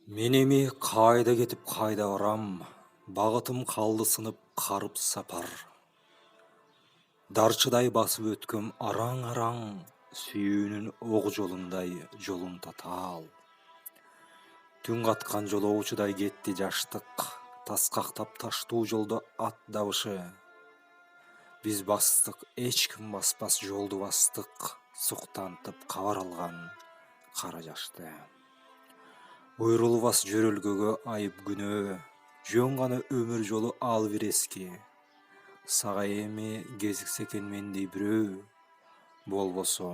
Мен эми кайда кетип кайда барам, багытым калды сынып карып сапар. Дарчыдай басып өткөм араң-араң, сүйүүнүн ок жолундай жолун татаал. Түн каткан жолоочудай кетти жаштык, таскактап таштуу жолдо ат дабышы. Биз бастык, эч ким баспас жолду бастык, суктантып кабар алган кара жашты. Буйрулбас жөрөлгөгө айып күнөө, жөн гана өмүр жолу ал бир эски. Сага эми кезиксе экен мендей бирөө, болбосо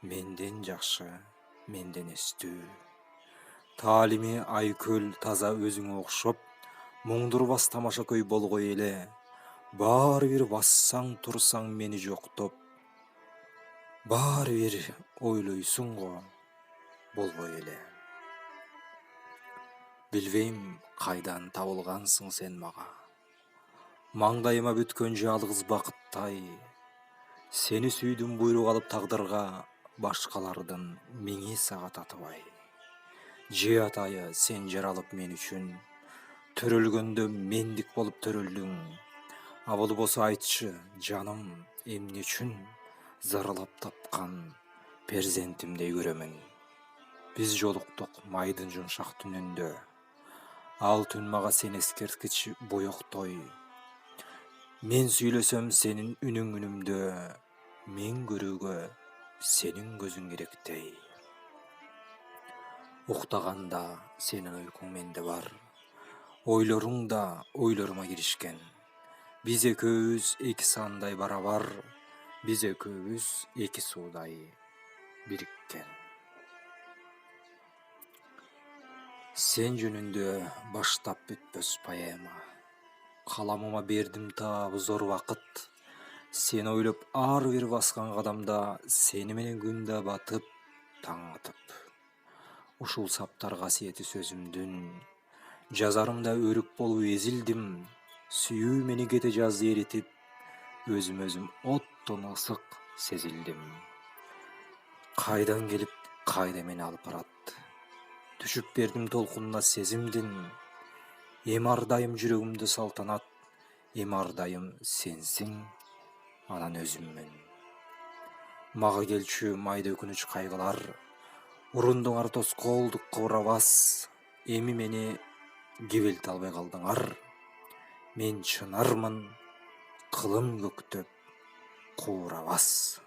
менден жакшы, менден эстүү. Таалими айкөл таза өзүңө окшоп, муңдурбас тамаша көй болгой эле. Баары бир бассаң турсаң мени жоктоп, баары бир ойлойсуң го болбой эле. Билбейм кайдан табылгансың сен мага, маңдайыма бүткөн жалгыз бакыттай. Сени сүйдүм буйрук алып тагдырга, башкалардын миңи сага татыбай. Же атайы сен жаралып мен үчүн, төрөлгөндө мендик болуп төрөлдүң. А болбосо айтчы, жаным, эмне үчүн зарылап тапкан перзентимдей көрөмүн. Биз жолуктук майдын жумшак түнүндө, ал түн мага сен эскерткич боектой. Мен сүйлөсөм сенин үнүң үнүмдө, мен көрүүгө сенин көзүң керектей. Уктаганда сенин уйкуң менде бар, ойлоруң да ойлорума киришкен. Биз экөөбүз эки сандай барабар, биз экөөбүз эки суудай бириккен. Сен жөнүндө баштап бүтпөс поэма, каламыма бердим таап зор убакыт. Сени ойлоп ар бир баскан кадамда, сени менен күн да батып, таң атып. Ушул саптар касиети сөзүмдүн, жазарымда өрүк болуп эзилдим. Сүйүү мени кете жазды эритип, өзүм оттон ысык сезилдим. Кайдан келип кайда мени алып барат, түшүп бердим толкунуна сезимдин. Эми ар дайым жүрөгүмдө салтанат, эми ар дайым сенсиң, анан өзүммүн. Мага келчү майда өкүнүч кайгылар, урундуңар тоскоолдук кыбырабас. Эми мени кебелте албай калдыңар, мен чынармын, кылым көктөп куурабас.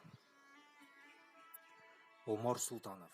Омар Султанов.